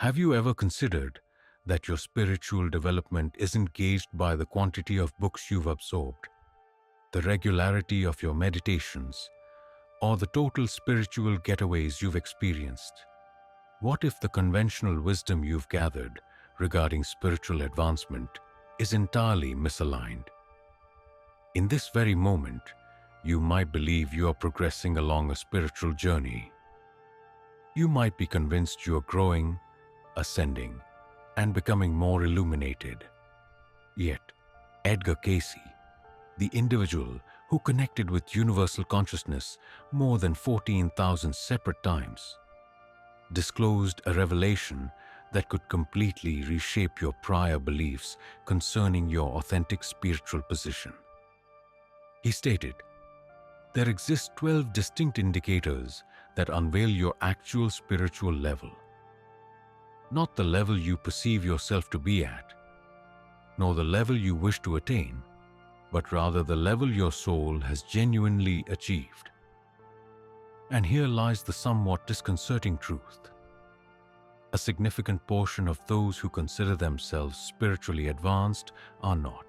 Have you ever considered that your spiritual development isn't gauged by the quantity of books you've absorbed, the regularity of your meditations, or the total spiritual getaways you've experienced? What if the conventional wisdom you've gathered regarding spiritual advancement is entirely misaligned? In this very moment, you might believe you are progressing along a spiritual journey. You might be convinced you are growing, ascending, and becoming more illuminated. Yet, Edgar Cayce, the individual who connected with universal consciousness more than 14,000 separate times, disclosed a revelation that could completely reshape your prior beliefs concerning your authentic spiritual position. He stated, "There exist 12 distinct indicators that unveil your actual spiritual level. Not the level you perceive yourself to be at, nor the level you wish to attain, but rather the level your soul has genuinely achieved." And here lies the somewhat disconcerting truth. A significant portion of those who consider themselves spiritually advanced are not.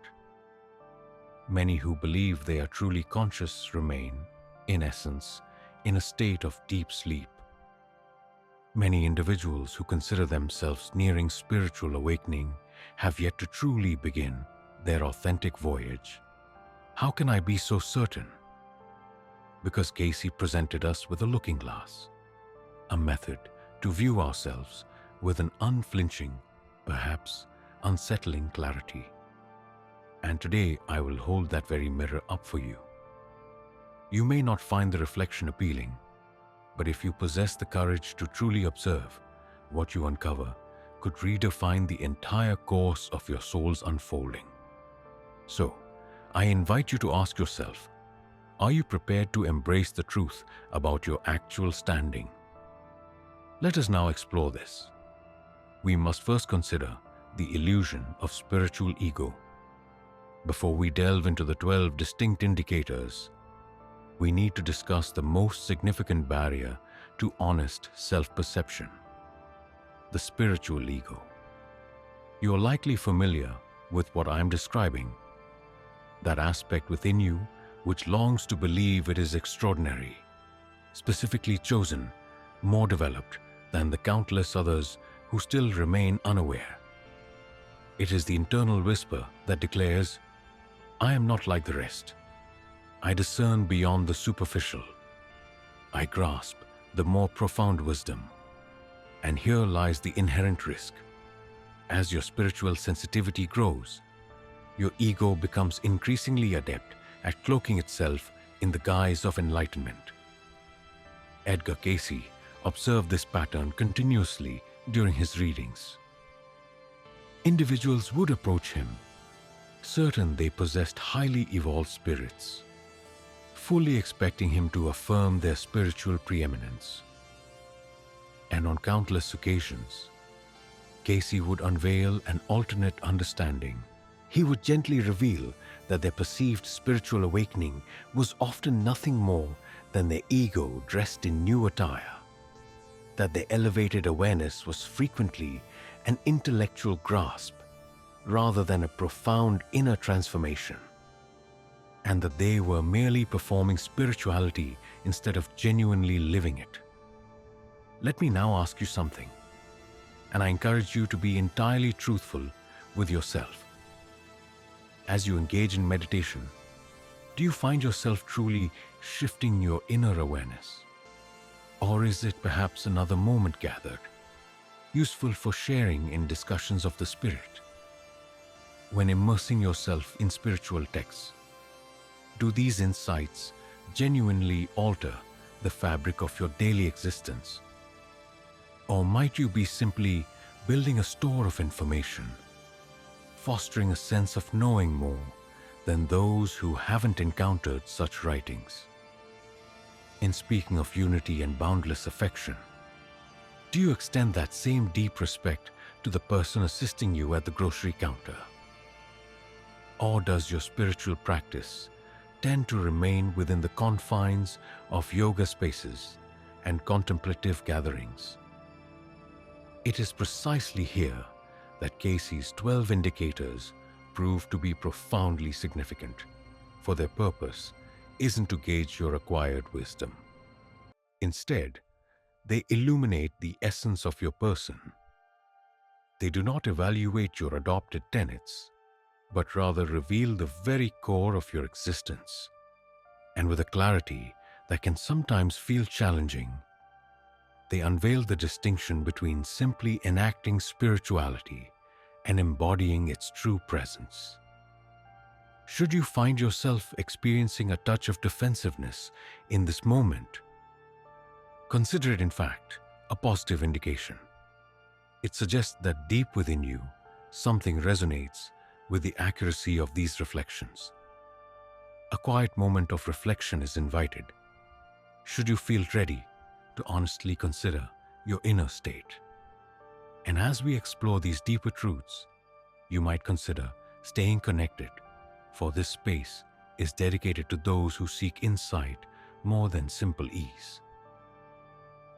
Many who believe they are truly conscious remain, in essence, in a state of deep sleep. Many individuals who consider themselves nearing spiritual awakening have yet to truly begin their authentic voyage. How can I be so certain? Because Cayce presented us with a looking glass, a method to view ourselves with an unflinching, perhaps unsettling clarity. And today I will hold that very mirror up for you. You may not find the reflection appealing, but if you possess the courage to truly observe, what you uncover could redefine the entire course of your soul's unfolding. So, I invite you to ask yourself, are you prepared to embrace the truth about your actual standing? Let us now explore this. We must first consider the illusion of spiritual ego. Before we delve into the 12 distinct indicators, we need to discuss the most significant barrier to honest self-perception: the spiritual ego. You are likely familiar with what I am describing, that aspect within you which longs to believe it is extraordinary, specifically chosen, more developed than the countless others who still remain unaware. It is the internal whisper that declares, "I am not like the rest. I discern beyond the superficial. I grasp the more profound wisdom." And here lies the inherent risk. As your spiritual sensitivity grows, your ego becomes increasingly adept at cloaking itself in the guise of enlightenment. Edgar Cayce observed this pattern continuously during his readings. Individuals would approach him, certain they possessed highly evolved spirits, fully expecting him to affirm their spiritual preeminence. And on countless occasions, Cayce would unveil an alternate understanding. He would gently reveal that their perceived spiritual awakening was often nothing more than their ego dressed in new attire, that their elevated awareness was frequently an intellectual grasp rather than a profound inner transformation, and that they were merely performing spirituality instead of genuinely living it. Let me now ask you something, and I encourage you to be entirely truthful with yourself. As you engage in meditation, do you find yourself truly shifting your inner awareness? Or is it perhaps another moment gathered, useful for sharing in discussions of the spirit? When immersing yourself in spiritual texts, do these insights genuinely alter the fabric of your daily existence? Or might you be simply building a store of information, fostering a sense of knowing more than those who haven't encountered such writings? In speaking of unity and boundless affection, do you extend that same deep respect to the person assisting you at the grocery counter? Or does your spiritual practice tend to remain within the confines of yoga spaces and contemplative gatherings? It is precisely here that Cayce's 12 indicators prove to be profoundly significant, for their purpose isn't to gauge your acquired wisdom. Instead, they illuminate the essence of your person. They do not evaluate your adopted tenets, but rather reveal the very core of your existence, and with a clarity that can sometimes feel challenging, they unveil the distinction between simply enacting spirituality and embodying its true presence. Should you find yourself experiencing a touch of defensiveness in this moment, consider it in fact a positive indication. It suggests that deep within you, something resonates with the accuracy of these reflections. A quiet moment of reflection is invited, should you feel ready to honestly consider your inner state. And as we explore these deeper truths, you might consider staying connected, for this space is dedicated to those who seek insight more than simple ease.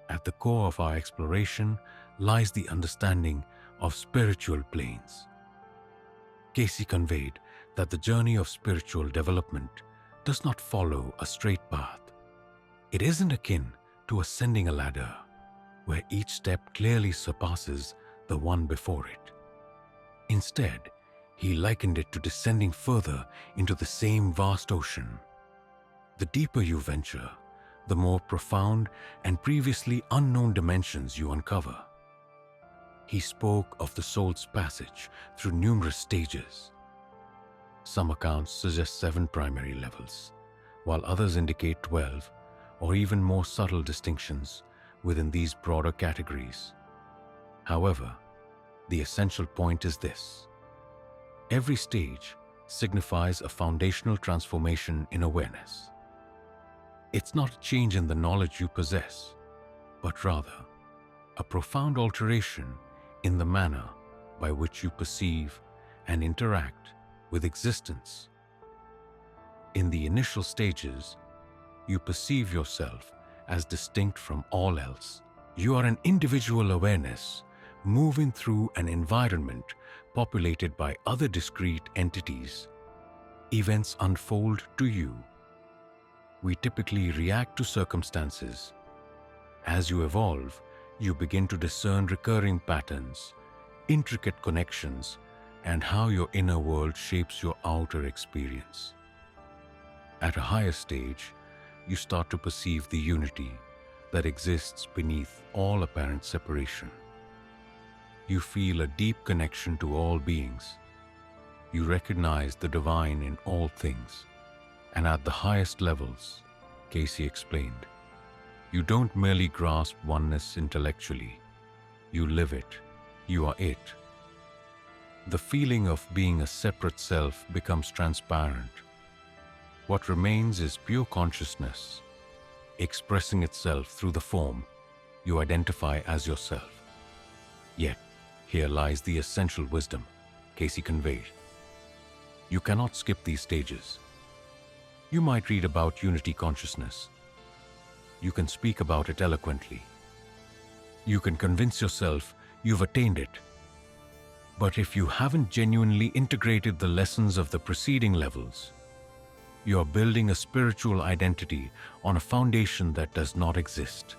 At the core of our exploration lies the understanding of spiritual planes. Cayce conveyed that the journey of spiritual development does not follow a straight path. It isn't akin to ascending a ladder, where each step clearly surpasses the one before it. Instead, he likened it to descending further into the same vast ocean. The deeper you venture, the more profound and previously unknown dimensions you uncover. He spoke of the soul's passage through numerous stages. Some accounts suggest 7 primary levels, while others indicate 12 or even more subtle distinctions within these broader categories. However, the essential point is this: every stage signifies a foundational transformation in awareness. It's not a change in the knowledge you possess, but rather a profound alteration in the manner by which you perceive and interact with existence. In the initial stages, you perceive yourself as distinct from all else. You are an individual awareness moving through an environment populated by other discrete entities. Events unfold to you. We typically react to circumstances. As you evolve, you begin to discern recurring patterns, intricate connections, and how your inner world shapes your outer experience. At a higher stage, you start to perceive the unity that exists beneath all apparent separation. You feel a deep connection to all beings. You recognize the divine in all things. And at the highest levels, Cayce explained, you don't merely grasp oneness intellectually. You live it. You are it. The feeling of being a separate self becomes transparent. What remains is pure consciousness, expressing itself through the form you identify as yourself. Yet, here lies the essential wisdom Cayce conveyed. You cannot skip these stages. You might read about unity consciousness. You can speak about it eloquently. You can convince yourself you've attained it. But if you haven't genuinely integrated the lessons of the preceding levels, you are building a spiritual identity on a foundation that does not exist.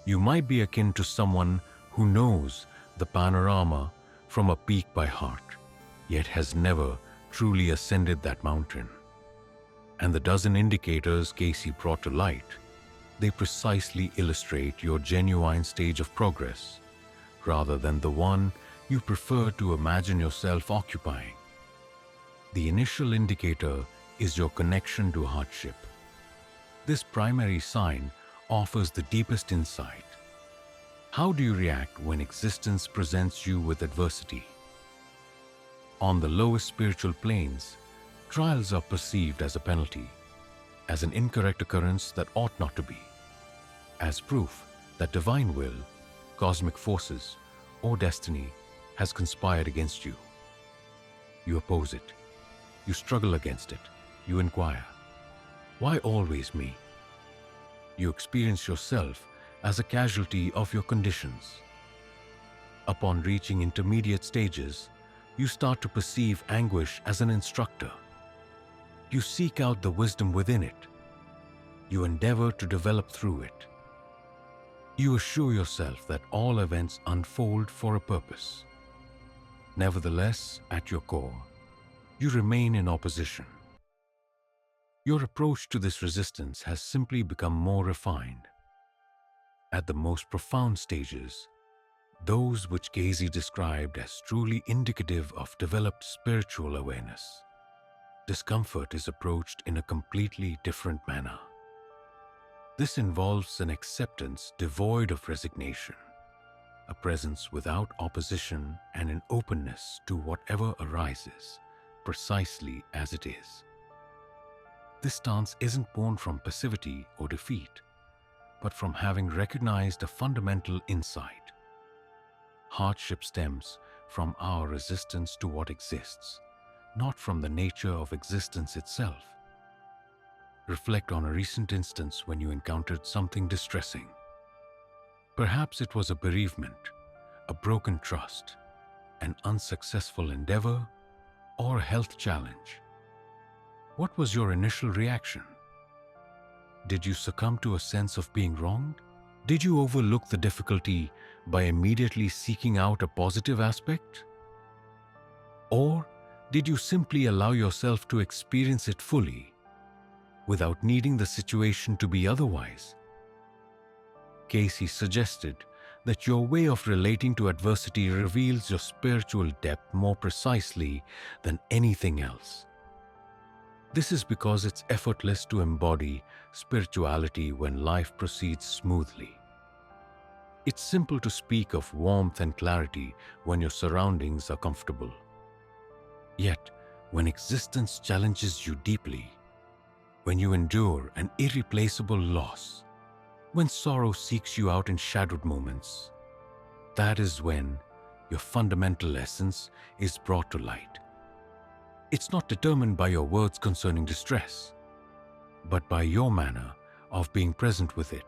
You might be akin to someone who knows the panorama from a peak by heart, yet has never truly ascended that mountain. And the dozen indicators Cayce brought to light, they precisely illustrate your genuine stage of progress, rather than the one you prefer to imagine yourself occupying. The initial indicator is your connection to hardship. This primary sign offers the deepest insight. How do you react when existence presents you with adversity? On the lowest spiritual planes, trials are perceived as a penalty, as an incorrect occurrence that ought not to be, as proof that divine will, cosmic forces, or destiny has conspired against you. You oppose it. You struggle against it. You inquire, why always me? You experience yourself as a casualty of your conditions. Upon reaching intermediate stages, you start to perceive anguish as an instructor. You seek out the wisdom within it. You endeavor to develop through it. You assure yourself that all events unfold for a purpose. Nevertheless, at your core, you remain in opposition. Your approach to this resistance has simply become more refined. At the most profound stages, those which Cayce described as truly indicative of developed spiritual awareness, discomfort is approached in a completely different manner. This involves an acceptance devoid of resignation, a presence without opposition, and an openness to whatever arises, precisely as it is. This stance isn't born from passivity or defeat, but from having recognized a fundamental insight. Hardship stems from our resistance to what exists, not from the nature of existence itself. Reflect on a recent instance when you encountered something distressing. Perhaps it was a bereavement, a broken trust, an unsuccessful endeavor, or a health challenge. What was your initial reaction? Did you succumb to a sense of being wronged? Did you overlook the difficulty by immediately seeking out a positive aspect? Or did you simply allow yourself to experience it fully, without needing the situation to be otherwise? Cayce suggested that your way of relating to adversity reveals your spiritual depth more precisely than anything else. This is because it's effortless to embody spirituality when life proceeds smoothly. It's simple to speak of warmth and clarity when your surroundings are comfortable. Yet, when existence challenges you deeply, when you endure an irreplaceable loss, when sorrow seeks you out in shadowed moments, that is when your fundamental essence is brought to light. It's not determined by your words concerning distress, but by your manner of being present with it.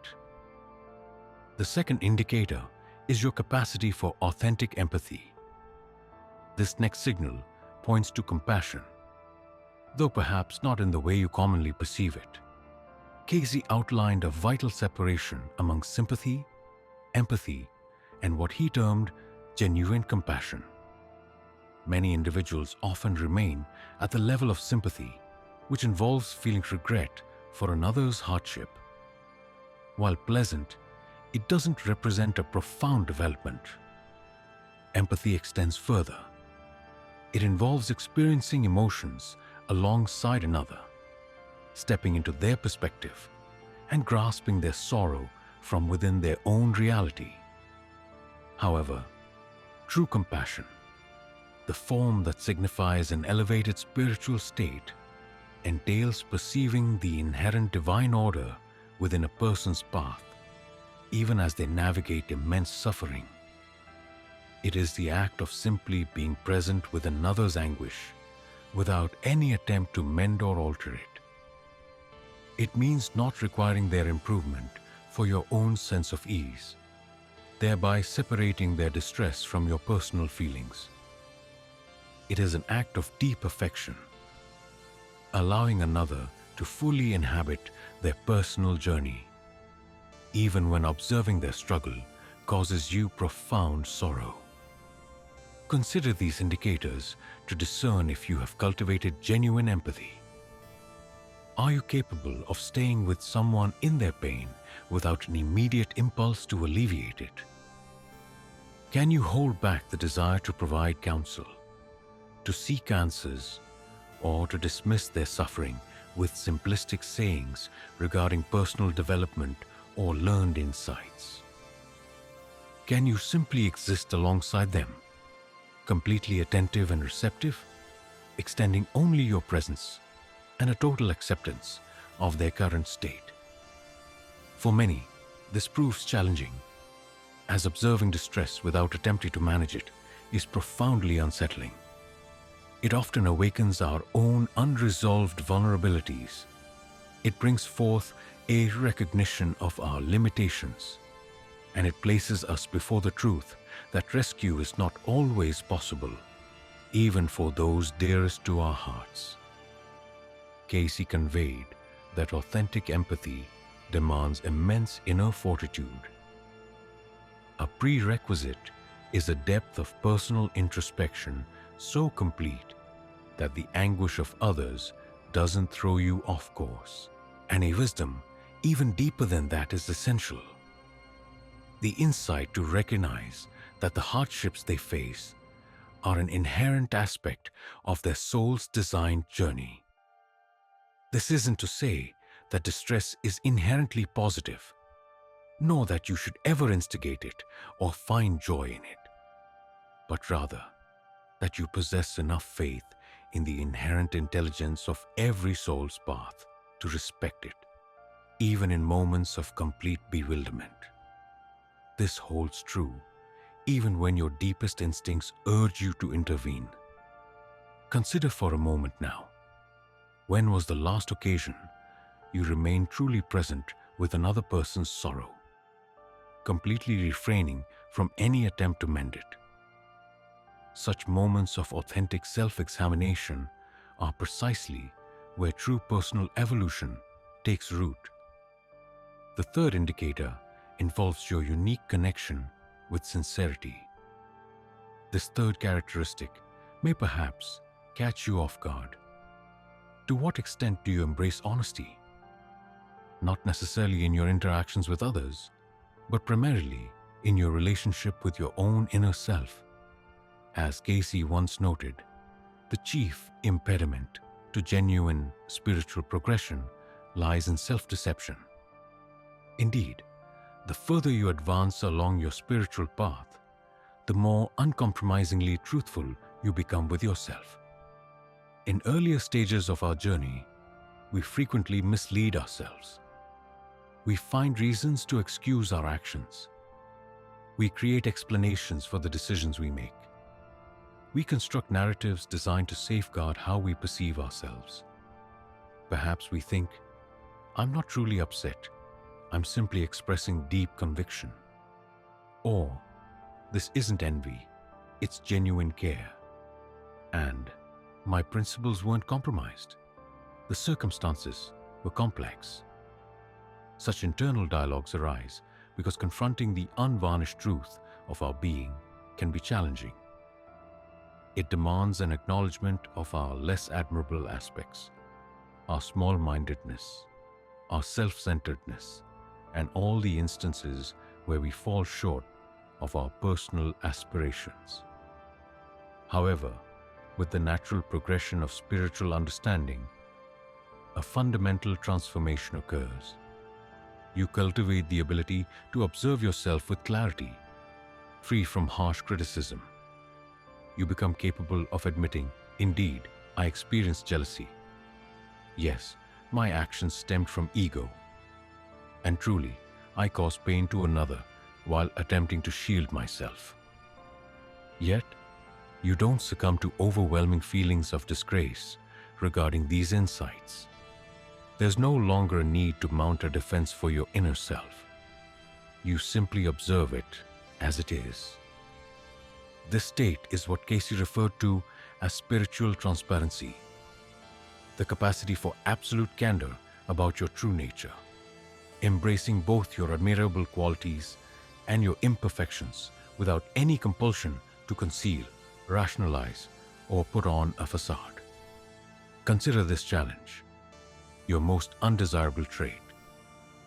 The second indicator is your capacity for authentic empathy. This next signal points to compassion, though perhaps not in the way you commonly perceive it. Cayce outlined a vital separation among sympathy, empathy, and what he termed genuine compassion. Many individuals often remain at the level of sympathy, which involves feeling regret for another's hardship. While pleasant, it doesn't represent a profound development. Empathy extends further. It involves experiencing emotions alongside another, stepping into their perspective, and grasping their sorrow from within their own reality. However, true compassion, the form that signifies an elevated spiritual state, entails perceiving the inherent divine order within a person's path, even as they navigate immense suffering. It is the act of simply being present with another's anguish, without any attempt to mend or alter it. It means not requiring their improvement for your own sense of ease, thereby separating their distress from your personal feelings. It is an act of deep affection, allowing another to fully inhabit their personal journey, even when observing their struggle causes you profound sorrow. Consider these indicators to discern if you have cultivated genuine empathy. Are you capable of staying with someone in their pain without an immediate impulse to alleviate it? Can you hold back the desire to provide counsel, to seek answers, or to dismiss their suffering with simplistic sayings regarding personal development or learned insights? Can you simply exist alongside them, completely attentive and receptive, extending only your presence and a total acceptance of their current state? For many, this proves challenging, as observing distress without attempting to manage it is profoundly unsettling. It often awakens our own unresolved vulnerabilities. It brings forth a recognition of our limitations, and it places us before the truth that rescue is not always possible, even for those dearest to our hearts. Cayce conveyed that authentic empathy demands immense inner fortitude. A prerequisite is a depth of personal introspection so complete that the anguish of others doesn't throw you off course, and a wisdom even deeper than that is essential. The insight to recognize that the hardships they face are an inherent aspect of their soul's designed journey. This isn't to say that distress is inherently positive, nor that you should ever instigate it or find joy in it, but rather that you possess enough faith in the inherent intelligence of every soul's path to respect it, even in moments of complete bewilderment. This holds true even when your deepest instincts urge you to intervene. Consider for a moment now, when was the last occasion you remained truly present with another person's sorrow, completely refraining from any attempt to mend it? Such moments of authentic self-examination are precisely where true personal evolution takes root. The third indicator involves your unique connection with sincerity. This third characteristic may perhaps catch you off guard. To what extent do you embrace honesty? Not necessarily in your interactions with others, but primarily in your relationship with your own inner self. As Cayce once noted, the chief impediment to genuine spiritual progression lies in self-deception. Indeed, the further you advance along your spiritual path, the more uncompromisingly truthful you become with yourself. In earlier stages of our journey, we frequently mislead ourselves. We find reasons to excuse our actions. We create explanations for the decisions we make. We construct narratives designed to safeguard how we perceive ourselves. Perhaps we think, "I'm not truly upset. I'm simply expressing deep conviction." Or, "This isn't envy, it's genuine care." And, "My principles weren't compromised. The circumstances were complex." Such internal dialogues arise because confronting the unvarnished truth of our being can be challenging. It demands an acknowledgement of our less admirable aspects, our small-mindedness, our self-centeredness, and all the instances where we fall short of our personal aspirations. However, with the natural progression of spiritual understanding, a fundamental transformation occurs. You cultivate the ability to observe yourself with clarity, free from harsh criticism. You become capable of admitting, "Indeed, I experienced jealousy. Yes, my actions stemmed from ego. And truly, I caused pain to another while attempting to shield myself." Yet, you don't succumb to overwhelming feelings of disgrace regarding these insights. There's no longer a need to mount a defense for your inner self. You simply observe it as it is. This state is what Cayce referred to as spiritual transparency, the capacity for absolute candor about your true nature, embracing both your admirable qualities and your imperfections without any compulsion to conceal, rationalize, or put on a facade. Consider this challenge: your most undesirable trait,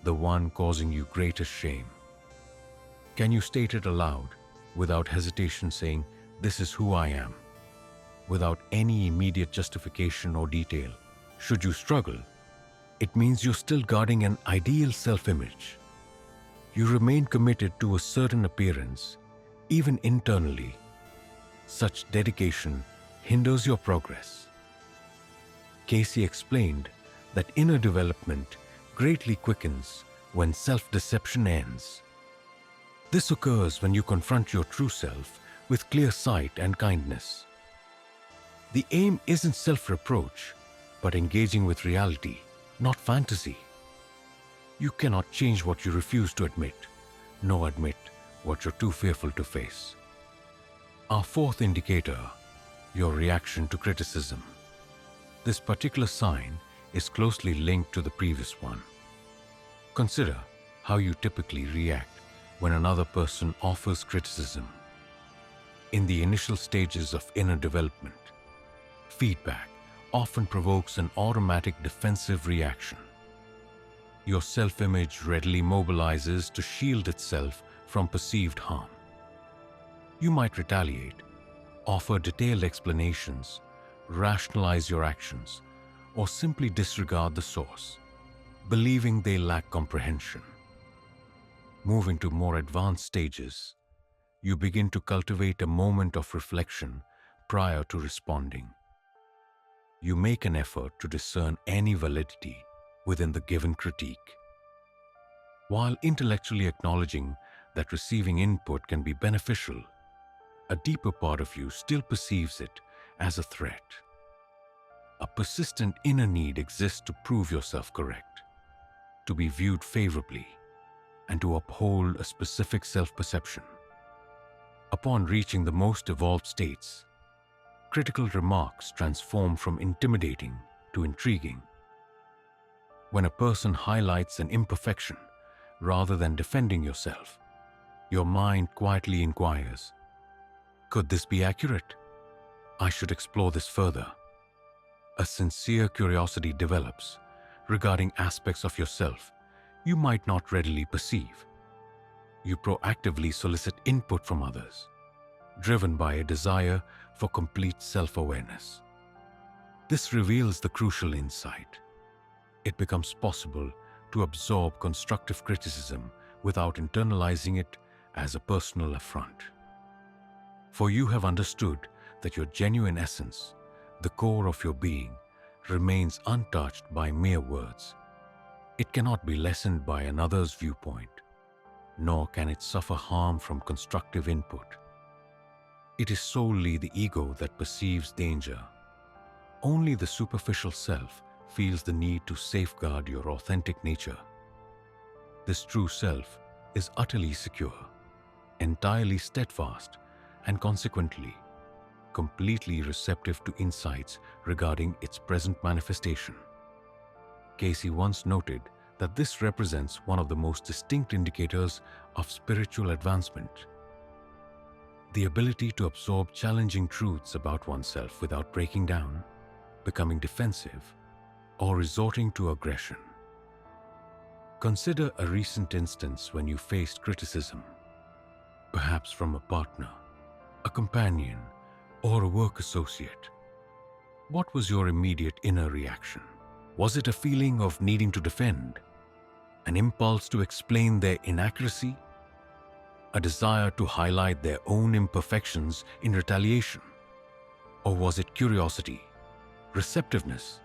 the one causing you greatest shame. Can you state it aloud without hesitation, saying, "This is who I am," without any immediate justification or detail? Should you struggle, it means you're still guarding an ideal self-image. You remain committed to a certain appearance, even internally. Such dedication hinders your progress. Cayce explained that inner development greatly quickens when self-deception ends. This occurs when you confront your true self with clear sight and kindness. The aim isn't self-reproach, but engaging with reality, not fantasy. You cannot change what you refuse to admit, nor admit what you're too fearful to face. Our fourth indicator, your reaction to criticism. This particular sign is closely linked to the previous one. Consider how you typically react when another person offers criticism. In the initial stages of inner development, feedback often provokes an automatic defensive reaction. Your self-image readily mobilizes to shield itself from perceived harm. You might retaliate, offer detailed explanations, rationalize your actions, or simply disregard the source, believing they lack comprehension. Moving to more advanced stages, you begin to cultivate a moment of reflection prior to responding. You make an effort to discern any validity within the given critique. While intellectually acknowledging that receiving input can be beneficial, a deeper part of you still perceives it as a threat. A persistent inner need exists to prove yourself correct, to be viewed favorably, and to uphold a specific self-perception. Upon reaching the most evolved states, critical remarks transform from intimidating to intriguing. When a person highlights an imperfection rather than defending yourself, your mind quietly inquires, "Could this be accurate? I should explore this further." A sincere curiosity develops regarding aspects of yourself you might not readily perceive. You proactively solicit input from others, driven by a desire for complete self-awareness. This reveals the crucial insight. It becomes possible to absorb constructive criticism without internalizing it as a personal affront. For you have understood that your genuine essence, the core of your being, remains untouched by mere words. It cannot be lessened by another's viewpoint, nor can it suffer harm from constructive input. It is solely the ego that perceives danger. Only the superficial self feels the need to safeguard your authentic nature. This true self is utterly secure, entirely steadfast, and consequently, completely receptive to insights regarding its present manifestation. Cayce once noted that this represents one of the most distinct indicators of spiritual advancement. The ability to absorb challenging truths about oneself without breaking down, becoming defensive, or resorting to aggression. Consider a recent instance when you faced criticism, perhaps from a partner, a companion, or a work associate. What was your immediate inner reaction? Was it a feeling of needing to defend, an impulse to explain their inaccuracy, a desire to highlight their own imperfections in retaliation? Or was it curiosity, receptiveness,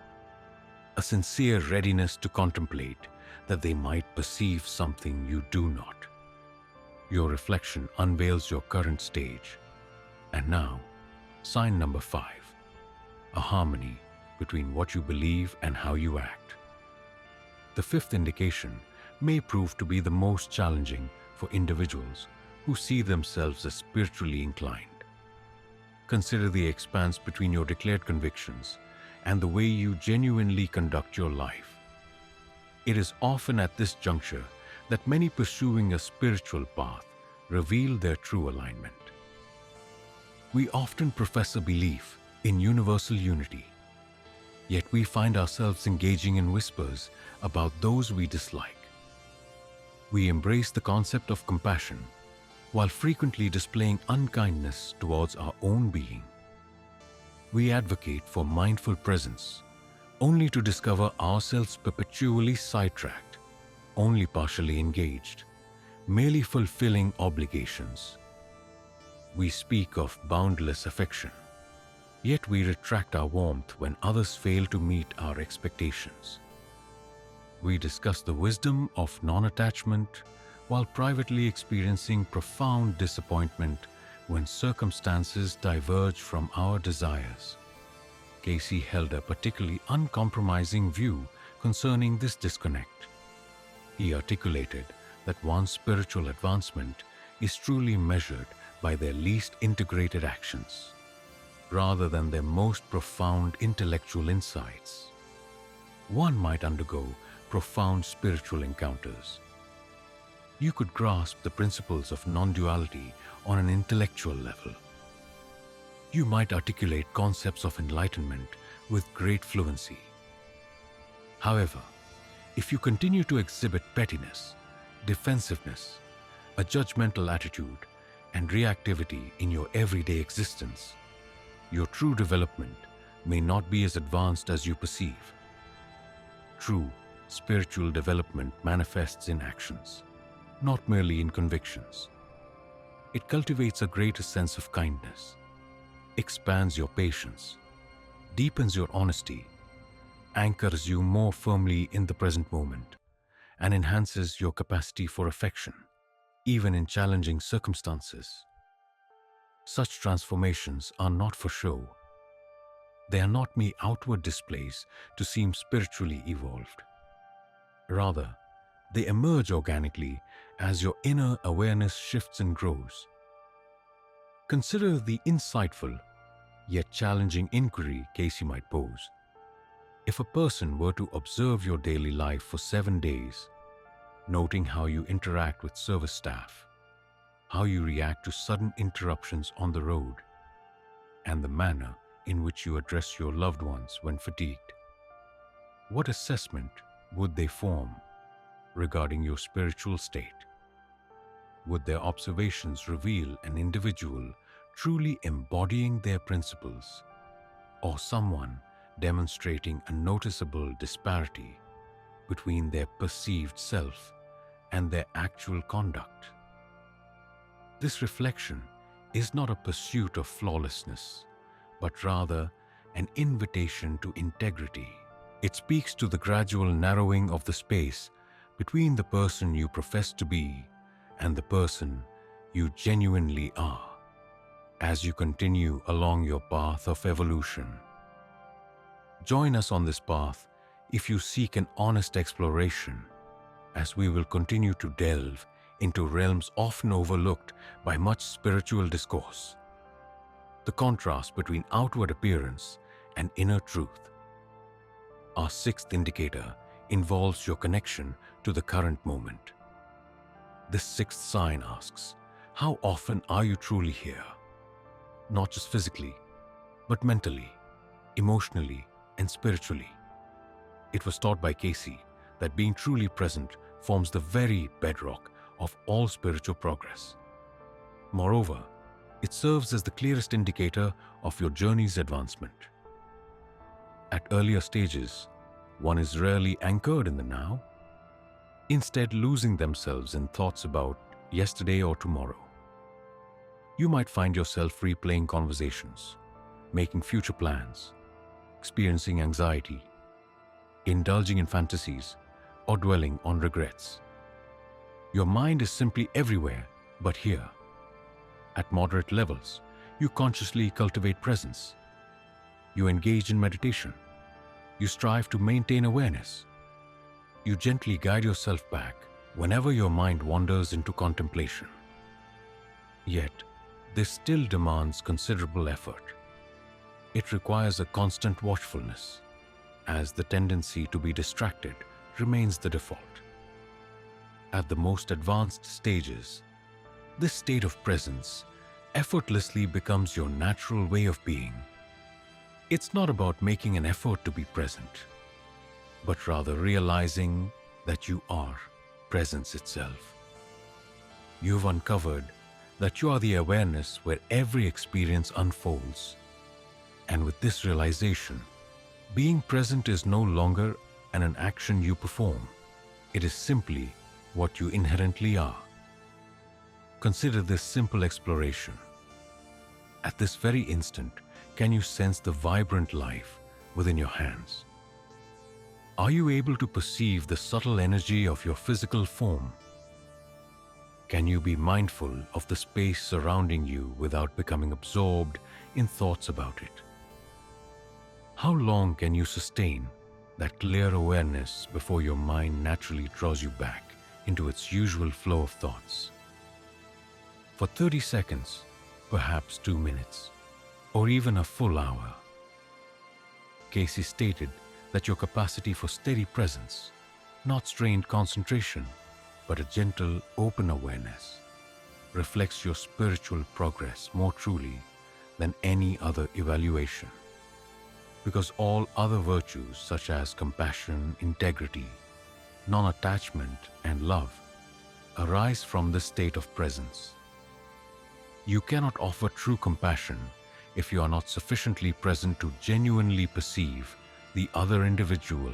a sincere readiness to contemplate that they might perceive something you do not? Your reflection unveils your current stage. And now, sign number 5, a harmony between what you believe and how you act. The fifth indication may prove to be the most challenging for individuals who see themselves as spiritually inclined. Consider the expanse between your declared convictions and the way you genuinely conduct your life. It is often at this juncture that many pursuing a spiritual path reveal their true alignment. We often profess a belief in universal unity, yet we find ourselves engaging in whispers about those we dislike. We embrace the concept of compassion while frequently displaying unkindness towards our own being. We advocate for mindful presence, only to discover ourselves perpetually sidetracked, only partially engaged, merely fulfilling obligations. We speak of boundless affection, yet we retract our warmth when others fail to meet our expectations. We discuss the wisdom of non-attachment while privately experiencing profound disappointment when circumstances diverge from our desires. Cayce held a particularly uncompromising view concerning this disconnect. He articulated that one's spiritual advancement is truly measured by their least integrated actions, rather than their most profound intellectual insights. One might undergo profound spiritual encounters. You could grasp the principles of non-duality on an intellectual level. You might articulate concepts of enlightenment with great fluency. However, if you continue to exhibit pettiness, defensiveness, a judgmental attitude, and reactivity in your everyday existence, your true development may not be as advanced as you perceive. True spiritual development manifests in actions, not merely in convictions. It cultivates a greater sense of kindness, expands your patience, deepens your honesty, anchors you more firmly in the present moment, and enhances your capacity for affection, even in challenging circumstances. Such transformations are not for show. They are not mere outward displays to seem spiritually evolved. Rather, they emerge organically as your inner awareness shifts and grows. Consider the insightful, yet challenging inquiry Cayce might pose. If a person were to observe your daily life for 7 days, noting how you interact with service staff, how you react to sudden interruptions on the road, and the manner in which you address your loved ones when fatigued, what assessment would they form regarding your spiritual state? Would their observations reveal an individual truly embodying their principles, or someone demonstrating a noticeable disparity between their perceived self and their actual conduct? This reflection is not a pursuit of flawlessness, but rather an invitation to integrity. It speaks to the gradual narrowing of the space between the person you profess to be and the person you genuinely are, as you continue along your path of evolution. Join us on this path if you seek an honest exploration, as we will continue to delve into realms often overlooked by much spiritual discourse: the contrast between outward appearance and inner truth. Our sixth indicator involves your connection to the current moment. This sixth sign asks, how often are you truly here? Not just physically, but mentally, emotionally, and spiritually. It was taught by Cayce that being truly present forms the very bedrock of all spiritual progress. Moreover, it serves as the clearest indicator of your journey's advancement. At earlier stages, one is rarely anchored in the now, instead losing themselves in thoughts about yesterday or tomorrow. You might find yourself replaying conversations, making future plans, experiencing anxiety, indulging in fantasies, or dwelling on regrets. Your mind is simply everywhere but here. At moderate levels, you consciously cultivate presence. You engage in meditation. You strive to maintain awareness. You gently guide yourself back whenever your mind wanders into contemplation. Yet, this still demands considerable effort. It requires a constant watchfulness, as the tendency to be distracted remains the default. At the most advanced stages, this state of presence effortlessly becomes your natural way of being. It's not about making an effort to be present, but rather realizing that you are presence itself. You've uncovered that you are the awareness where every experience unfolds. And with this realization, being present is no longer an action you perform. It is simply what you inherently are. Consider this simple exploration. At this very instant, can you sense the vibrant life within your hands? Are you able to perceive the subtle energy of your physical form? Can you be mindful of the space surrounding you without becoming absorbed in thoughts about it? How long can you sustain that clear awareness before your mind naturally draws you back into its usual flow of thoughts? For 30 seconds, perhaps 2 minutes, or even a full hour. Cayce stated that your capacity for steady presence, not strained concentration, but a gentle, open awareness, reflects your spiritual progress more truly than any other evaluation. Because all other virtues such as compassion, integrity, non-attachment, and love arise from this state of presence. You cannot offer true compassion if you are not sufficiently present to genuinely perceive the other individual.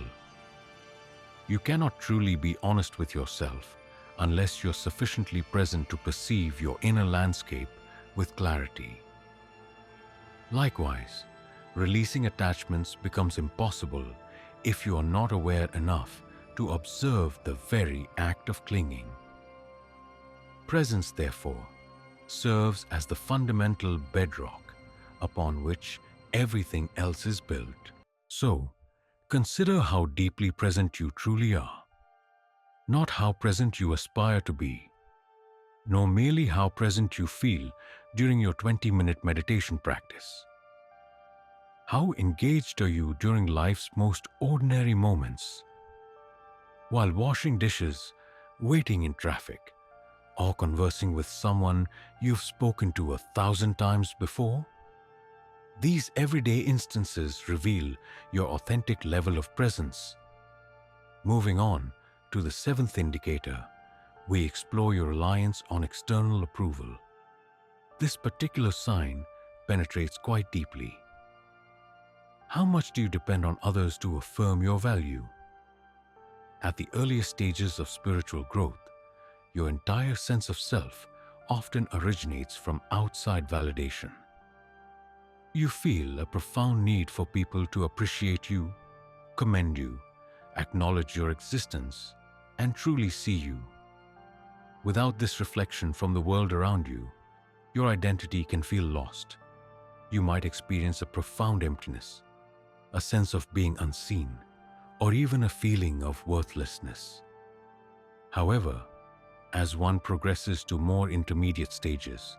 You cannot truly be honest with yourself unless you're sufficiently present to perceive your inner landscape with clarity. Likewise, releasing attachments becomes impossible if you are not aware enough to observe the very act of clinging. Presence, therefore, serves as the fundamental bedrock upon which everything else is built. So, consider how deeply present you truly are, not how present you aspire to be, nor merely how present you feel during your 20-minute meditation practice. How engaged are you during life's most ordinary moments? While washing dishes, waiting in traffic, or conversing with someone you've spoken to 1,000 times before? These everyday instances reveal your authentic level of presence. Moving on to the seventh indicator, we explore your reliance on external approval. This particular sign penetrates quite deeply. How much do you depend on others to affirm your value? At the earliest stages of spiritual growth, your entire sense of self often originates from outside validation. You feel a profound need for people to appreciate you, commend you, acknowledge your existence, and truly see you. Without this reflection from the world around you, your identity can feel lost. You might experience a profound emptiness, a sense of being unseen, or even a feeling of worthlessness. However, as one progresses to more intermediate stages,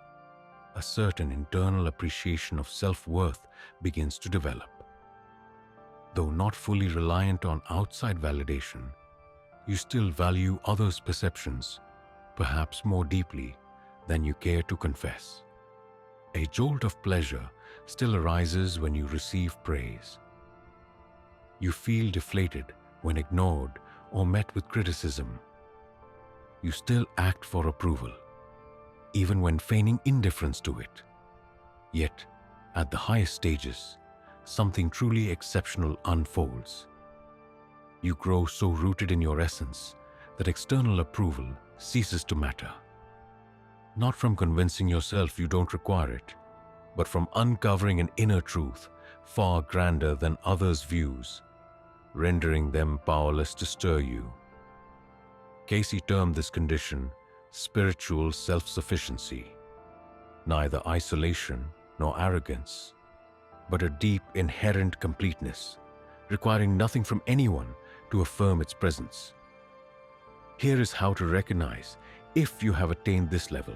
a certain internal appreciation of self-worth begins to develop. Though not fully reliant on outside validation, you still value others' perceptions, perhaps more deeply than you care to confess. A jolt of pleasure still arises when you receive praise. You feel deflated when ignored or met with criticism. You still act for approval, even when feigning indifference to it. Yet, at the highest stages, something truly exceptional unfolds. You grow so rooted in your essence that external approval ceases to matter. Not from convincing yourself you don't require it, but from uncovering an inner truth far grander than others' views, rendering them powerless to stir you. Cayce termed this condition spiritual self-sufficiency, neither isolation nor arrogance, but a deep inherent completeness, requiring nothing from anyone to affirm its presence. Here is how to recognize if you have attained this level.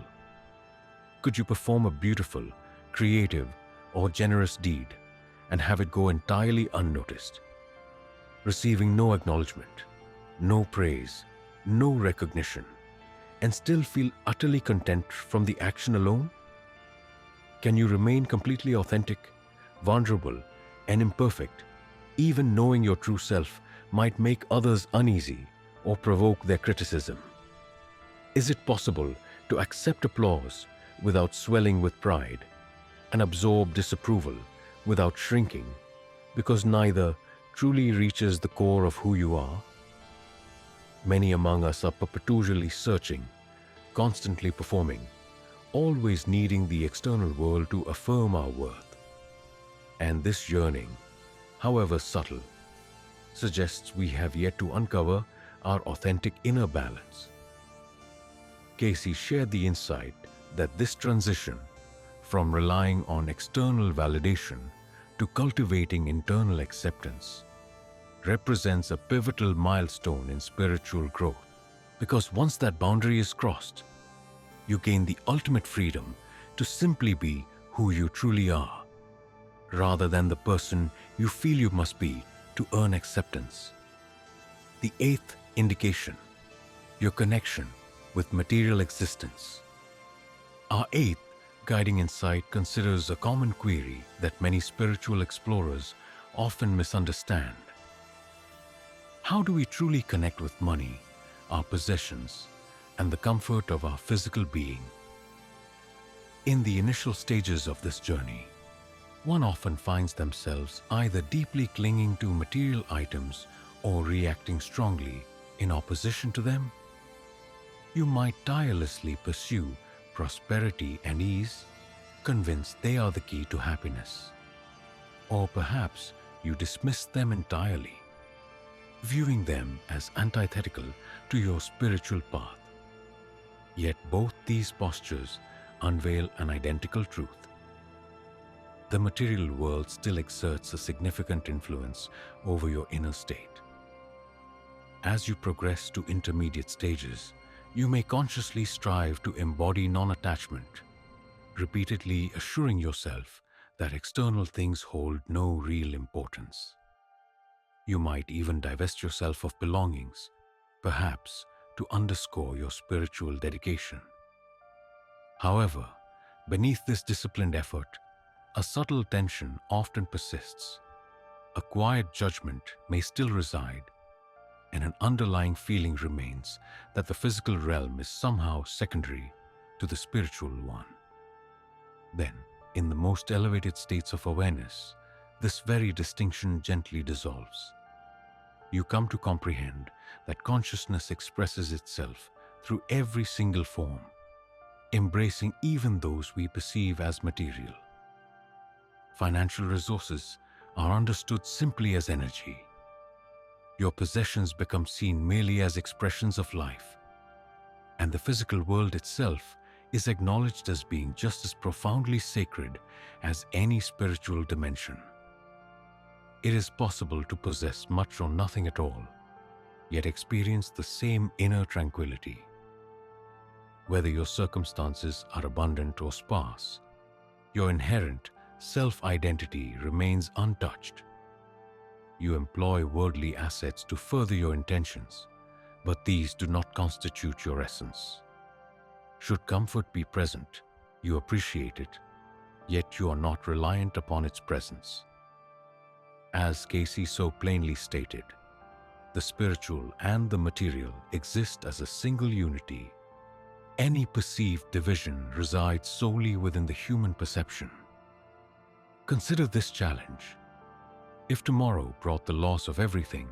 Could you perform a beautiful, creative, or generous deed and have it go entirely unnoticed, receiving no acknowledgement, no praise, no recognition, and still feel utterly content from the action alone? Can you remain completely authentic, vulnerable, and imperfect, even knowing your true self might make others uneasy or provoke their criticism? Is it possible to accept applause without swelling with pride and absorb disapproval without shrinking, because neither truly reaches the core of who you are? Many among us are perpetually searching, constantly performing, always needing the external world to affirm our worth. And this yearning, however subtle, suggests we have yet to uncover our authentic inner balance. Cayce shared the insight that this transition from relying on external validation to cultivating internal acceptance represents a pivotal milestone in spiritual growth, because once that boundary is crossed, you gain the ultimate freedom to simply be who you truly are, rather than the person you feel you must be to earn acceptance. The eighth indication, your connection with material existence. Our eighth guiding insight considers a common query that many spiritual explorers often misunderstand. How do we truly connect with money, our possessions, and the comfort of our physical being? In the initial stages of this journey, one often finds themselves either deeply clinging to material items or reacting strongly in opposition to them. You might tirelessly pursue prosperity and ease, convinced they are the key to happiness. Or perhaps you dismiss them entirely, viewing them as antithetical to your spiritual path. Yet both these postures unveil an identical truth. The material world still exerts a significant influence over your inner state. As you progress to intermediate stages, you may consciously strive to embody non-attachment, repeatedly assuring yourself that external things hold no real importance. You might even divest yourself of belongings, perhaps to underscore your spiritual dedication. However, beneath this disciplined effort, a subtle tension often persists. A quiet judgment may still reside, and an underlying feeling remains that the physical realm is somehow secondary to the spiritual one. Then, in the most elevated states of awareness, this very distinction gently dissolves. You come to comprehend that consciousness expresses itself through every single form, embracing even those we perceive as material. Financial resources are understood simply as energy. Your possessions become seen merely as expressions of life, and the physical world itself is acknowledged as being just as profoundly sacred as any spiritual dimension. It is possible to possess much or nothing at all, yet experience the same inner tranquility. Whether your circumstances are abundant or sparse, your inherent self-identity remains untouched. You employ worldly assets to further your intentions, but these do not constitute your essence. Should comfort be present, you appreciate it, yet you are not reliant upon its presence. As Cayce so plainly stated, the spiritual and the material exist as a single unity. Any perceived division resides solely within the human perception. Consider this challenge. If tomorrow brought the loss of everything,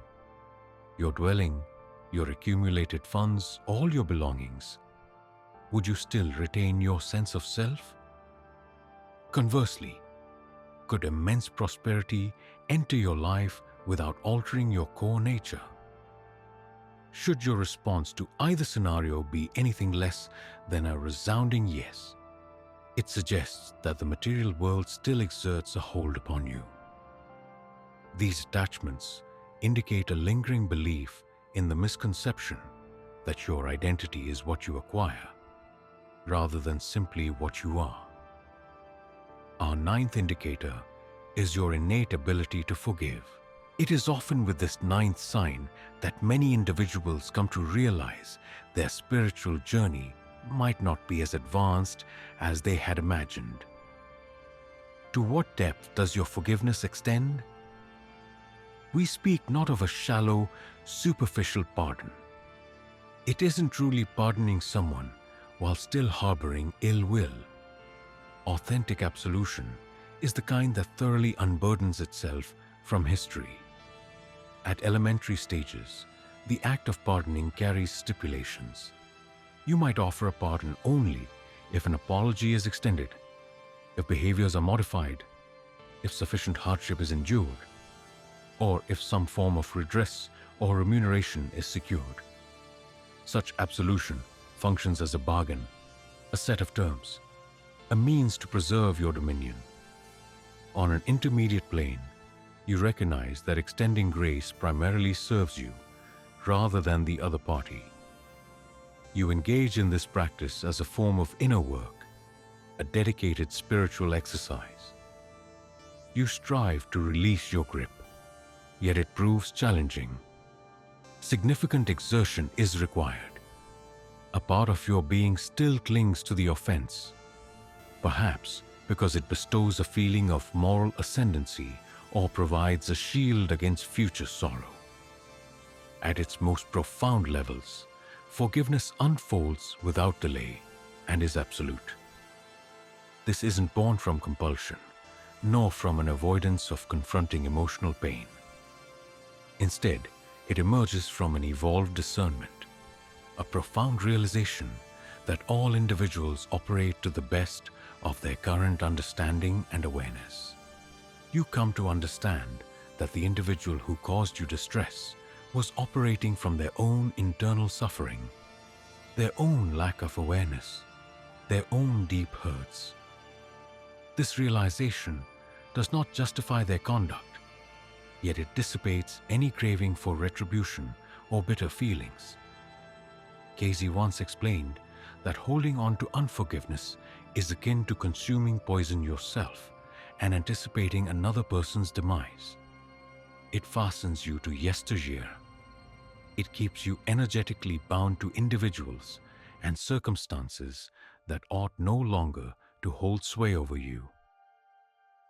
your dwelling, your accumulated funds, all your belongings, would you still retain your sense of self? Conversely, could immense prosperity enter your life without altering your core nature? Should your response to either scenario be anything less than a resounding yes, it suggests that the material world still exerts a hold upon you. These attachments indicate a lingering belief in the misconception that your identity is what you acquire, rather than simply what you are. Our ninth indicator is your innate ability to forgive. It is often with this ninth sign that many individuals come to realize their spiritual journey might not be as advanced as they had imagined. To what depth does your forgiveness extend? We speak not of a shallow, superficial pardon. It isn't truly pardoning someone while still harboring ill will. Authentic absolution is the kind that thoroughly unburdens itself from history. At elementary stages, the act of pardoning carries stipulations. You might offer a pardon only if an apology is extended, if behaviors are modified, if sufficient hardship is endured, or if some form of redress or remuneration is secured. Such absolution functions as a bargain, a set of terms, a means to preserve your dominion. On an intermediate plane, you recognize that extending grace primarily serves you rather than the other party. You engage in this practice as a form of inner work, a dedicated spiritual exercise. You strive to release your grip, yet it proves challenging. Significant exertion is required. A part of your being still clings to the offense, perhaps because it bestows a feeling of moral ascendancy or provides a shield against future sorrow. At its most profound levels, forgiveness unfolds without delay and is absolute. This isn't born from compulsion, nor from an avoidance of confronting emotional pain. Instead, it emerges from an evolved discernment, a profound realization that all individuals operate to the best of their current understanding and awareness. You come to understand that the individual who caused you distress was operating from their own internal suffering, their own lack of awareness, their own deep hurts. This realization does not justify their conduct, yet it dissipates any craving for retribution or bitter feelings. Cayce once explained that holding on to unforgiveness is akin to consuming poison yourself and anticipating another person's demise. It fastens you to yesteryear. It keeps you energetically bound to individuals and circumstances that ought no longer to hold sway over you.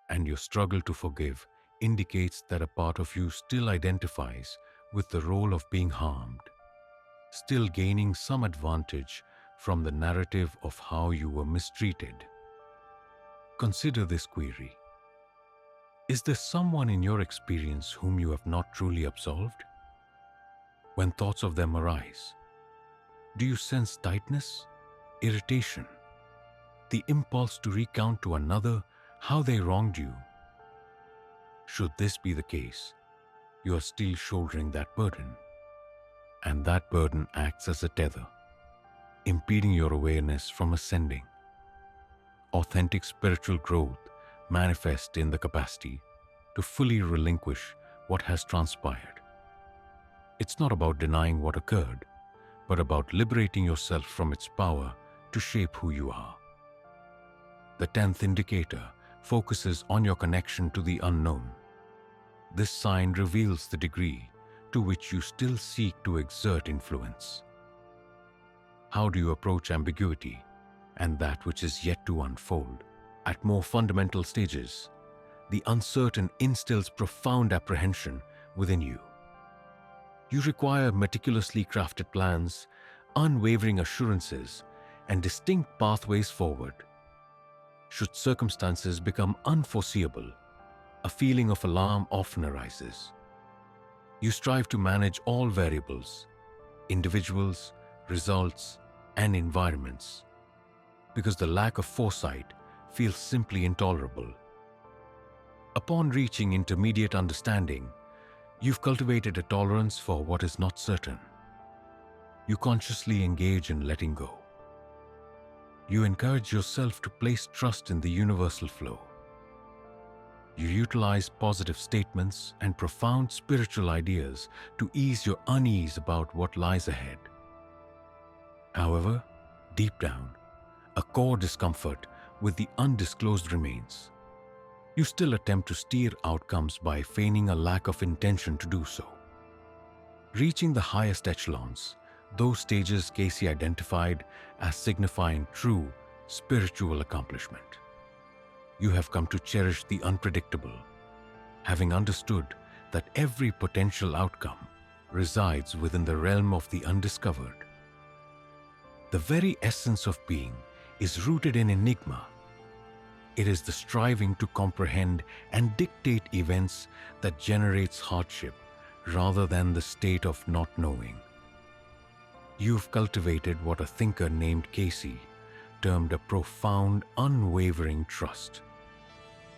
And your struggle to forgive indicates that a part of you still identifies with the role of being harmed, still gaining some advantage from the narrative of how you were mistreated. Consider this query. Is there someone in your experience whom you have not truly absolved? When thoughts of them arise, do you sense tightness, irritation, the impulse to recount to another how they wronged you? Should this be the case, you are still shouldering that burden, and that burden acts as a tether, impeding your awareness from ascending. Authentic spiritual growth manifests in the capacity to fully relinquish what has transpired. It's not about denying what occurred, but about liberating yourself from its power to shape who you are. The 10th indicator focuses on your connection to the unknown. This sign reveals the degree to which you still seek to exert influence. How do you approach ambiguity and that which is yet to unfold? At more fundamental stages, the uncertain instills profound apprehension within you. You require meticulously crafted plans, unwavering assurances, and distinct pathways forward. Should circumstances become unforeseeable, a feeling of alarm often arises. You strive to manage all variables, individuals, results, and environments, because the lack of foresight feels simply intolerable. Upon reaching intermediate understanding, you've cultivated a tolerance for what is not certain. You consciously engage in letting go. You encourage yourself to place trust in the universal flow. You utilize positive statements and profound spiritual ideas to ease your unease about what lies ahead. However, deep down, a core discomfort with the undisclosed remains. You still attempt to steer outcomes by feigning a lack of intention to do so. Reaching the highest echelons, those stages Cayce identified as signifying true spiritual accomplishment. You have come to cherish the unpredictable, having understood that every potential outcome resides within the realm of the undiscovered. The very essence of being is rooted in enigma. It is the striving to comprehend and dictate events that generates hardship rather than the state of not knowing. You've cultivated what a thinker named Cayce termed a profound, unwavering trust.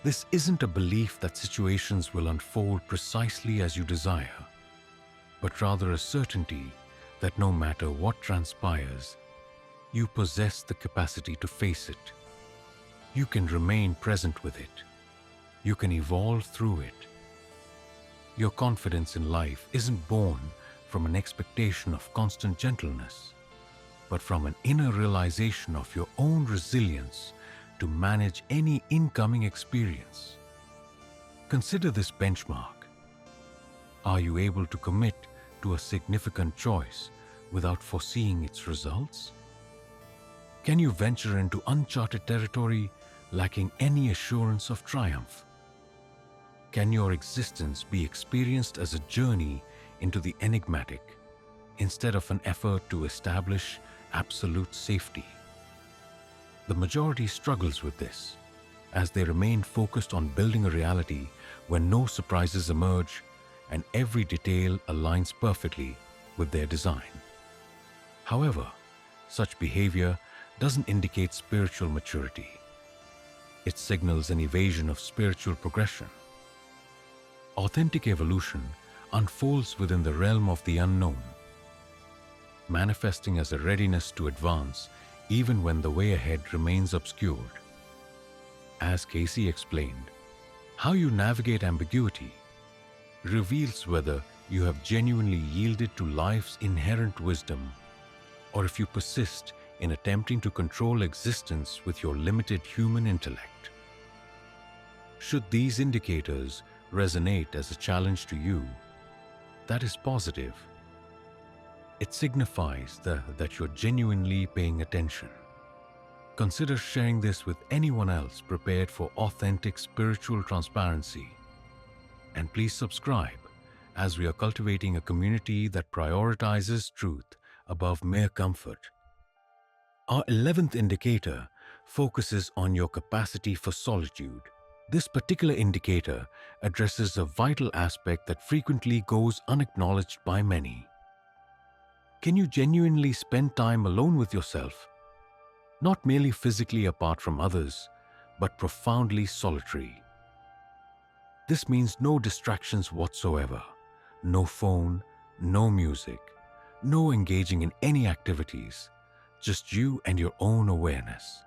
This isn't a belief that situations will unfold precisely as you desire, but rather a certainty that no matter what transpires, you possess the capacity to face it. You can remain present with it. You can evolve through it. Your confidence in life isn't born from an expectation of constant gentleness, but from an inner realization of your own resilience to manage any incoming experience. Consider this benchmark. Are you able to commit to a significant choice without foreseeing its results? Can you venture into uncharted territory lacking any assurance of triumph? Can your existence be experienced as a journey into the enigmatic instead of an effort to establish absolute safety? The majority struggles with this, as they remain focused on building a reality where no surprises emerge and every detail aligns perfectly with their design. However, such behavior doesn't indicate spiritual maturity. It signals an evasion of spiritual progression. Authentic evolution unfolds within the realm of the unknown, manifesting as a readiness to advance even when the way ahead remains obscured. As Cayce explained, how you navigate ambiguity reveals whether you have genuinely yielded to life's inherent wisdom, or if you persist in attempting to control existence with your limited human intellect. Should these indicators resonate as a challenge to you, that is positive. It signifies that you're genuinely paying attention. Consider sharing this with anyone else prepared for authentic spiritual transparency. And please subscribe, as we are cultivating a community that prioritizes truth above mere comfort. Our 11th indicator focuses on your capacity for solitude. This particular indicator addresses a vital aspect that frequently goes unacknowledged by many. Can you genuinely spend time alone with yourself? Not merely physically apart from others, but profoundly solitary. This means no distractions whatsoever, no phone, no music, no engaging in any activities, just you and your own awareness.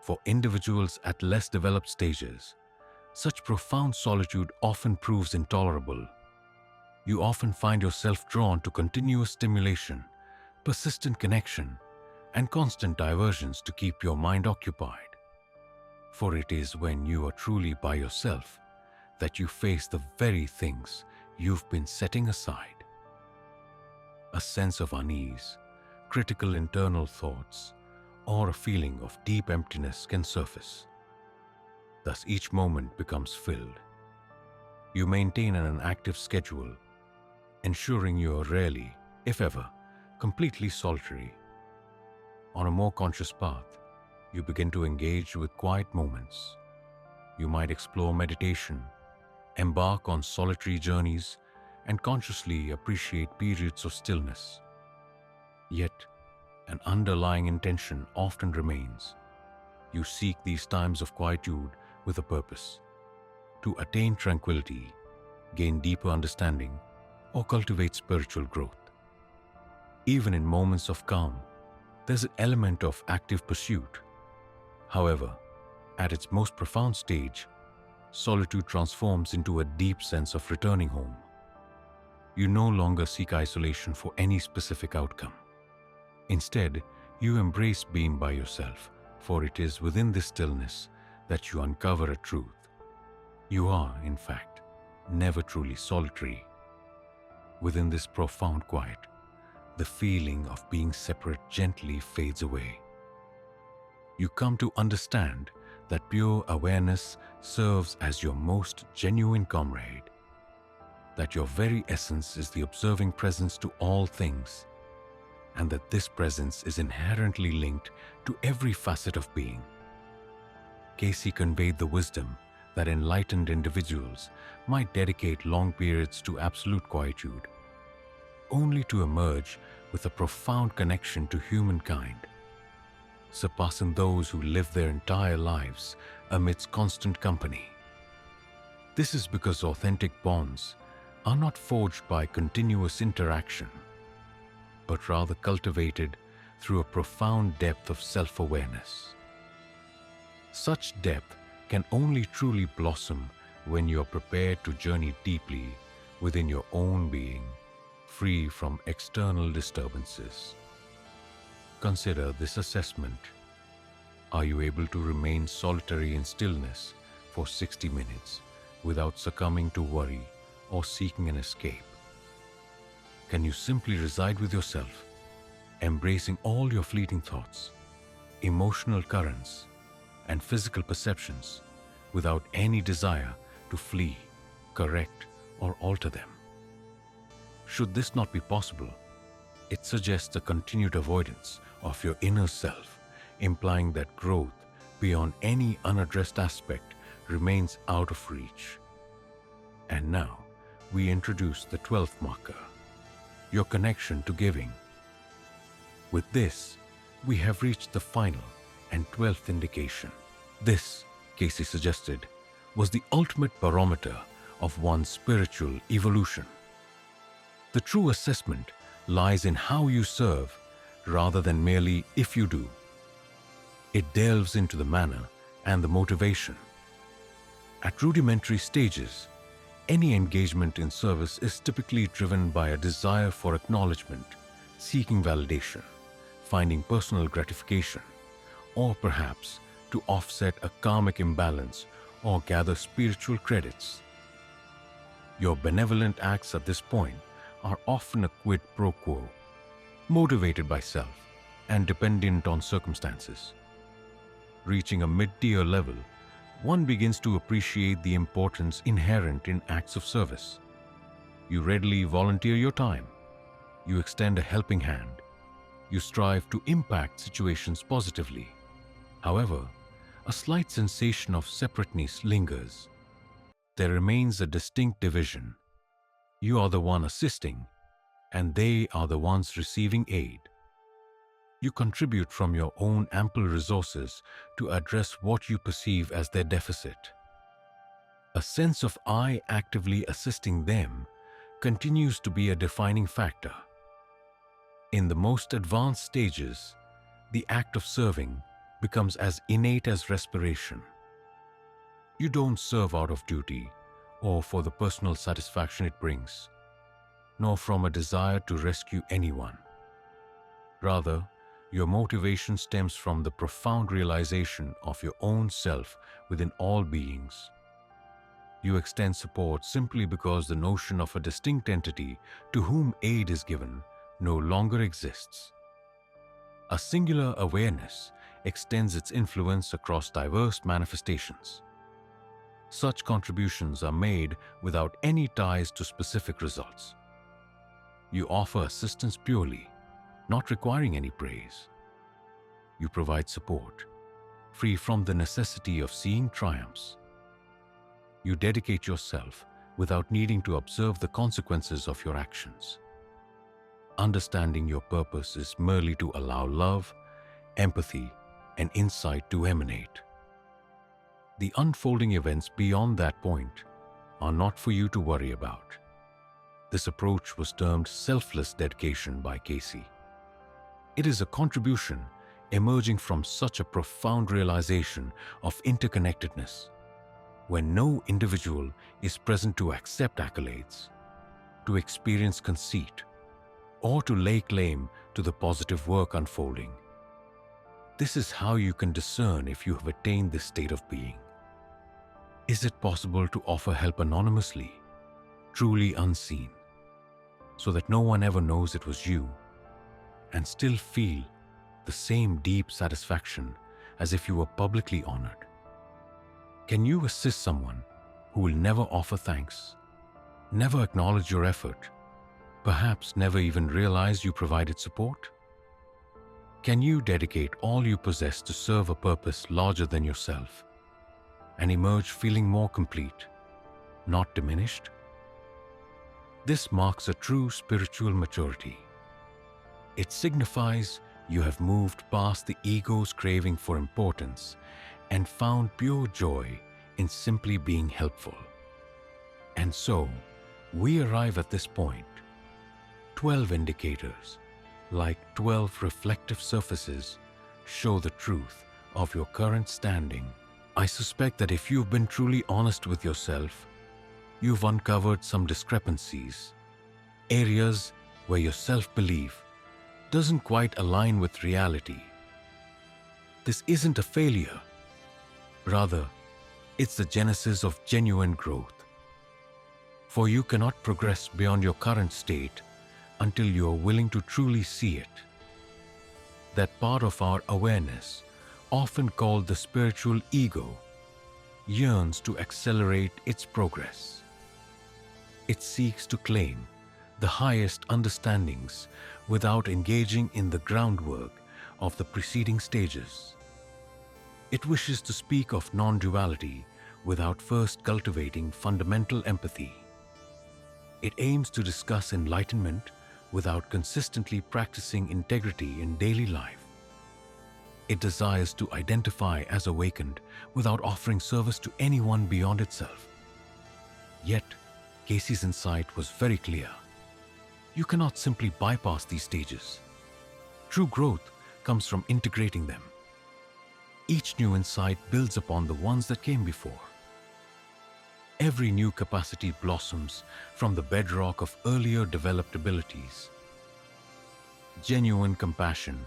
For individuals at less developed stages, such profound solitude often proves intolerable. You often find yourself drawn to continuous stimulation, persistent connection, and constant diversions to keep your mind occupied. For it is when you are truly by yourself that you face the very things you've been setting aside. A sense of unease, critical internal thoughts, or a feeling of deep emptiness can surface. Thus each moment becomes filled. You maintain an active schedule, ensuring you are rarely, if ever, completely solitary. On a more conscious path, you begin to engage with quiet moments. You might explore meditation, embark on solitary journeys, and consciously appreciate periods of stillness. Yet, an underlying intention often remains. You seek these times of quietude with a purpose: to attain tranquility, gain deeper understanding, or cultivate spiritual growth. Even in moments of calm, there's an element of active pursuit. However, at its most profound stage, solitude transforms into a deep sense of returning home. You no longer seek isolation for any specific outcome. Instead, you embrace being by yourself, for it is within this stillness that you uncover a truth. You are, in fact, never truly solitary. Within this profound quiet, the feeling of being separate gently fades away. You come to understand that pure awareness serves as your most genuine comrade, that your very essence is the observing presence to all things, and that this presence is inherently linked to every facet of being. Cayce conveyed the wisdom that enlightened individuals might dedicate long periods to absolute quietude, only to emerge with a profound connection to humankind, surpassing those who live their entire lives amidst constant company. This is because authentic bonds are not forged by continuous interaction, but rather cultivated through a profound depth of self-awareness. Such depth can only truly blossom when you are prepared to journey deeply within your own being, free from external disturbances. Consider this assessment. Are you able to remain solitary in stillness for 60 minutes without succumbing to worry or seeking an escape? Can you simply reside with yourself, embracing all your fleeting thoughts, emotional currents, and physical perceptions without any desire to flee, correct, or alter them? Should this not be possible, it suggests a continued avoidance of your inner self, implying that growth beyond any unaddressed aspect remains out of reach. And now, we introduce the 12th marker, your connection to giving. With this, we have reached the final and 12th indication. This, Cayce suggested, was the ultimate barometer of one's spiritual evolution. The true assessment lies in how you serve rather than merely if you do. It delves into the manner and the motivation. At rudimentary stages, any engagement in service is typically driven by a desire for acknowledgement, seeking validation, finding personal gratification, or perhaps to offset a karmic imbalance or gather spiritual credits. Your benevolent acts at this point are often a quid pro quo, motivated by self and dependent on circumstances. Reaching a mid-tier level, one begins to appreciate the importance inherent in acts of service. You readily volunteer your time. You extend a helping hand. You strive to impact situations positively. However, a slight sensation of separateness lingers. There remains a distinct division. You are the one assisting, and they are the ones receiving aid. You contribute from your own ample resources to address what you perceive as their deficit. A sense of I actively assisting them continues to be a defining factor. In the most advanced stages, the act of serving becomes as innate as respiration. You don't serve out of duty or for the personal satisfaction it brings, nor from a desire to rescue anyone. Rather, your motivation stems from the profound realization of your own self within all beings. You extend support simply because the notion of a distinct entity to whom aid is given no longer exists. A singular awareness extends its influence across diverse manifestations. Such contributions are made without any ties to specific results. You offer assistance purely, not requiring any praise. You provide support, free from the necessity of seeing triumphs. You dedicate yourself without needing to observe the consequences of your actions. Understanding your purpose is merely to allow love, empathy, and insight to emanate. The unfolding events beyond that point are not for you to worry about. This approach was termed selfless dedication by Cayce. It is a contribution emerging from such a profound realization of interconnectedness, when no individual is present to accept accolades, to experience conceit, or to lay claim to the positive work unfolding. This is how you can discern if you have attained this state of being. Is it possible to offer help anonymously, truly unseen, so that no one ever knows it was you, and still feel the same deep satisfaction as if you were publicly honored? Can you assist someone who will never offer thanks, never acknowledge your effort, perhaps never even realize you provided support? Can you dedicate all you possess to serve a purpose larger than yourself and emerge feeling more complete, not diminished? This marks a true spiritual maturity. It signifies you have moved past the ego's craving for importance and found pure joy in simply being helpful. And so, we arrive at this point. 12 indicators, like 12 reflective surfaces, show the truth of your current standing. I suspect that if you've been truly honest with yourself, you've uncovered some discrepancies, areas where your self-belief doesn't quite align with reality. This isn't a failure. Rather, it's the genesis of genuine growth. For you cannot progress beyond your current state until you are willing to truly see it. That part of our awareness, often called the spiritual ego, yearns to accelerate its progress. It seeks to claim the highest understandings without engaging in the groundwork of the preceding stages. It wishes to speak of non-duality without first cultivating fundamental empathy. It aims to discuss enlightenment without consistently practicing integrity in daily life. It desires to identify as awakened without offering service to anyone beyond itself. Yet, Cayce's insight was very clear. You cannot simply bypass these stages. True growth comes from integrating them. Each new insight builds upon the ones that came before. Every new capacity blossoms from the bedrock of earlier developed abilities. Genuine compassion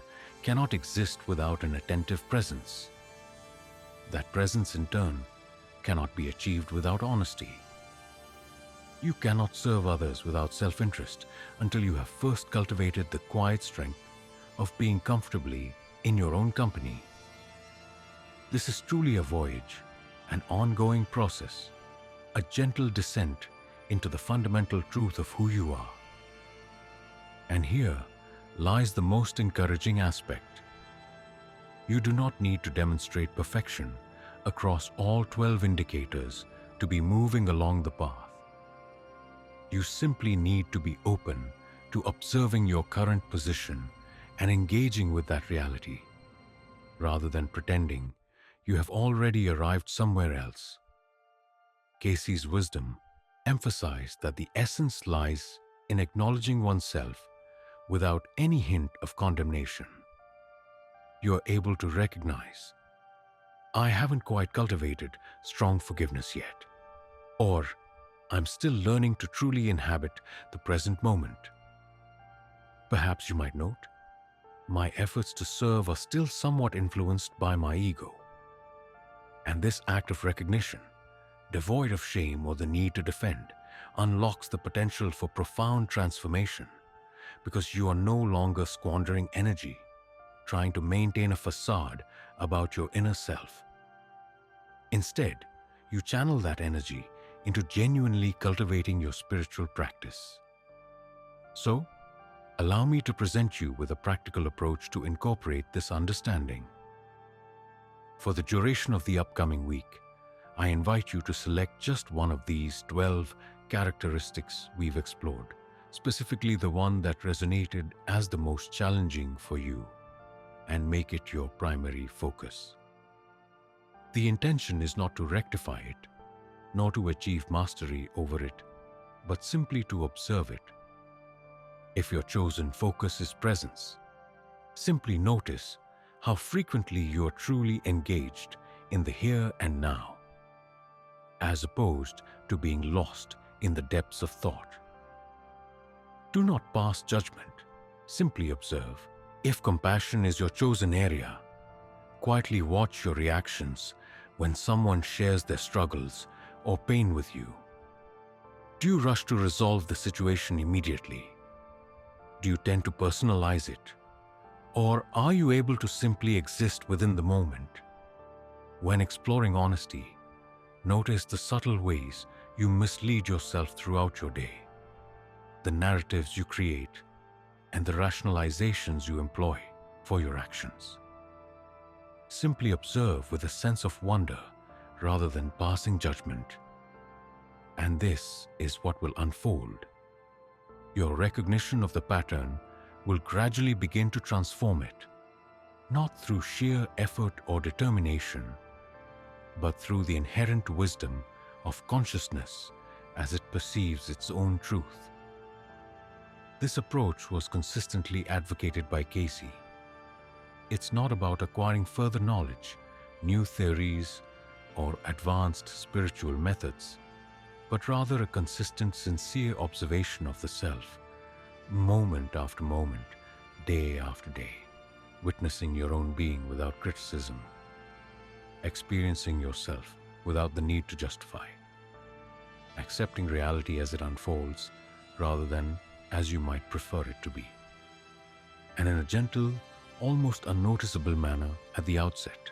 cannot exist without an attentive presence. That presence, in turn, cannot be achieved without honesty. You cannot serve others without self-interest until you have first cultivated the quiet strength of being comfortably in your own company. This is truly a voyage, an ongoing process, a gentle descent into the fundamental truth of who you are. And here lies the most encouraging aspect. You do not need to demonstrate perfection across all 12 indicators to be moving along the path. You simply need to be open to observing your current position and engaging with that reality, rather than pretending you have already arrived somewhere else. Cayce's wisdom emphasized that the essence lies in acknowledging oneself without any hint of condemnation. You are able to recognize, I haven't quite cultivated strong forgiveness yet, or I'm still learning to truly inhabit the present moment. Perhaps you might note, my efforts to serve are still somewhat influenced by my ego. And this act of recognition, devoid of shame or the need to defend, unlocks the potential for profound transformation, because you are no longer squandering energy trying to maintain a facade about your inner self. Instead, you channel that energy into genuinely cultivating your spiritual practice. So, allow me to present you with a practical approach to incorporate this understanding. For the duration of the upcoming week, I invite you to select just one of these 12 characteristics we've explored, specifically the one that resonated as the most challenging for you, and make it your primary focus. The intention is not to rectify it, nor to achieve mastery over it, but simply to observe it. If your chosen focus is presence, simply notice how frequently you are truly engaged in the here and now, as opposed to being lost in the depths of thought. Do not pass judgment, simply observe. If compassion is your chosen area, quietly watch your reactions when someone shares their struggles or pain with you. Do you rush to resolve the situation immediately? Do you tend to personalize it? Or are you able to simply exist within the moment? When exploring honesty, notice the subtle ways you mislead yourself throughout your day, the narratives you create, and the rationalizations you employ for your actions. Simply observe with a sense of wonder rather than passing judgment. And this is what will unfold. Your recognition of the pattern will gradually begin to transform it, not through sheer effort or determination, but through the inherent wisdom of consciousness as it perceives its own truth. This approach was consistently advocated by Cayce. It's not about acquiring further knowledge, new theories, or advanced spiritual methods, but rather a consistent, sincere observation of the self, moment after moment, day after day, witnessing your own being without criticism, experiencing yourself without the need to justify, accepting reality as it unfolds rather than as you might prefer it to be, and in a gentle, almost unnoticeable manner at the outset.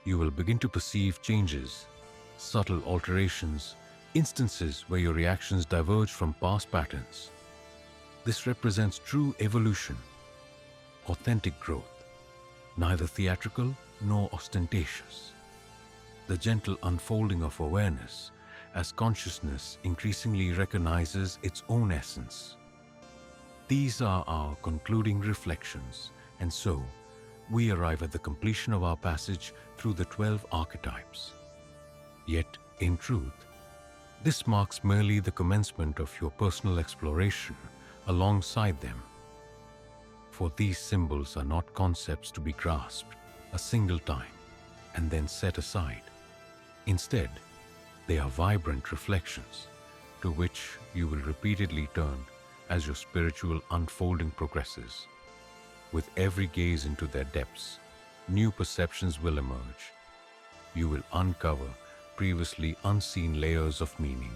You will begin to perceive changes, subtle alterations, instances where your reactions diverge from past patterns. This represents true evolution, authentic growth, neither theatrical nor ostentatious. The gentle unfolding of awareness as consciousness increasingly recognizes its own essence. These are our concluding reflections, and so we arrive at the completion of our passage through the 12 archetypes. Yet, in truth, this marks merely the commencement of your personal exploration alongside them. For these symbols are not concepts to be grasped a single time and then set aside. Instead, they are vibrant reflections to which you will repeatedly turn as your spiritual unfolding progresses. With every gaze into their depths, new perceptions will emerge. You will uncover previously unseen layers of meaning,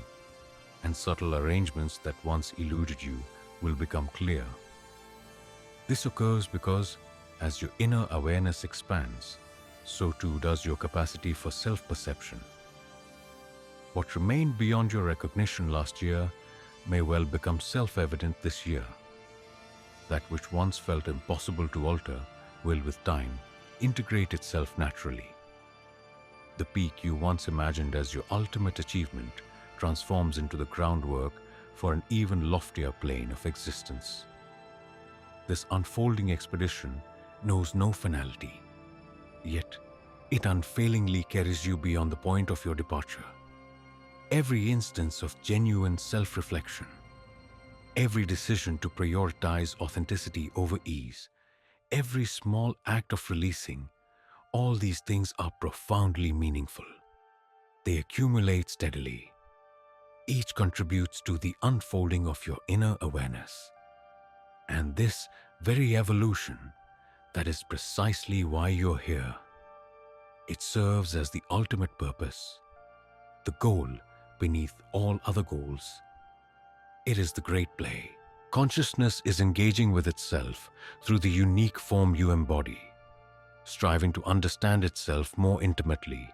and subtle arrangements that once eluded you will become clear. This occurs because, as your inner awareness expands, so too does your capacity for self-perception. What remained beyond your recognition last year may well become self-evident this year. That which once felt impossible to alter will, with time, integrate itself naturally. The peak you once imagined as your ultimate achievement transforms into the groundwork for an even loftier plane of existence. This unfolding expedition knows no finality, yet it unfailingly carries you beyond the point of your departure. Every instance of genuine self-reflection, every decision to prioritize authenticity over ease, every small act of releasing, all these things are profoundly meaningful. They accumulate steadily. Each contributes to the unfolding of your inner awareness. And this very evolution, that is precisely why you're here. It serves as the ultimate purpose, the goal beneath all other goals. It is the great play. Consciousness is engaging with itself through the unique form you embody, striving to understand itself more intimately,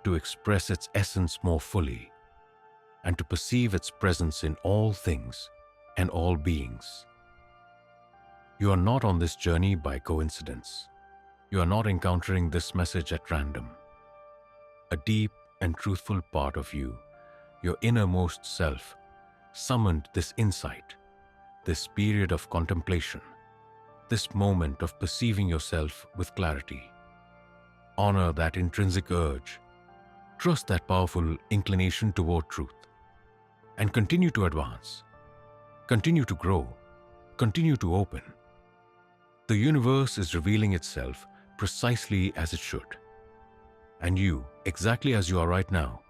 to express its essence more fully, and to perceive its presence in all things and all beings. You are not on this journey by coincidence. You are not encountering this message at random. A deep and truthful part of you, your innermost self, summoned this insight, this period of contemplation, this moment of perceiving yourself with clarity. Honor that intrinsic urge, trust that powerful inclination toward truth, and continue to advance, continue to grow, continue to open. The universe is revealing itself precisely as it should, and you, exactly as you are right now,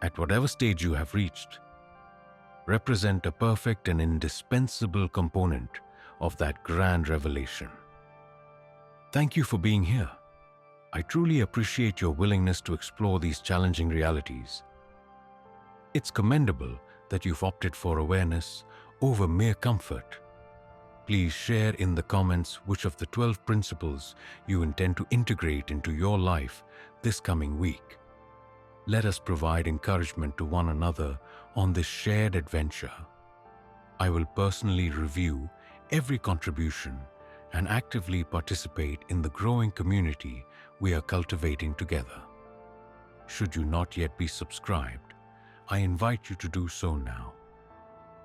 at whatever stage you have reached, represent a perfect and indispensable component of that grand revelation. Thank you for being here. I truly appreciate your willingness to explore these challenging realities. It's commendable that you've opted for awareness over mere comfort. Please share in the comments which of the 12 principles you intend to integrate into your life this coming week. Let us provide encouragement to one another on this shared adventure. I will personally review every contribution and actively participate in the growing community we are cultivating together. Should you not yet be subscribed, I invite you to do so now,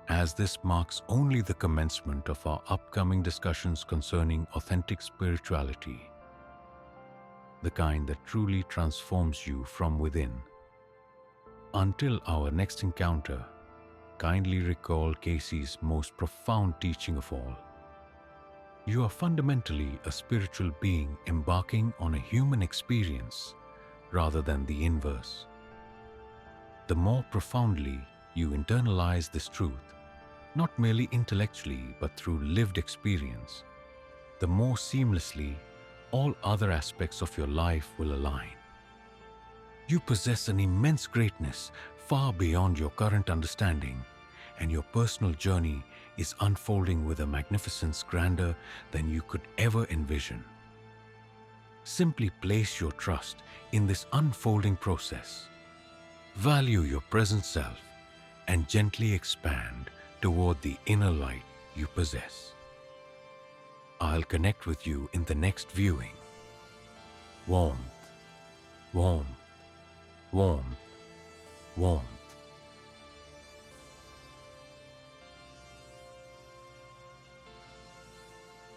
as this marks only the commencement of our upcoming discussions concerning authentic spirituality, the kind that truly transforms you from within. Until our next encounter, kindly recall Cayce's most profound teaching of all. You are fundamentally a spiritual being embarking on a human experience rather than the inverse. The more profoundly you internalize this truth, not merely intellectually but through lived experience, the more seamlessly all other aspects of your life will align. You possess an immense greatness far beyond your current understanding, and your personal journey is unfolding with a magnificence grander than you could ever envision. Simply place your trust in this unfolding process. Value your present self and gently expand toward the inner light you possess. I'll connect with you in the next viewing. Warmth, warmth, warmth, warmth.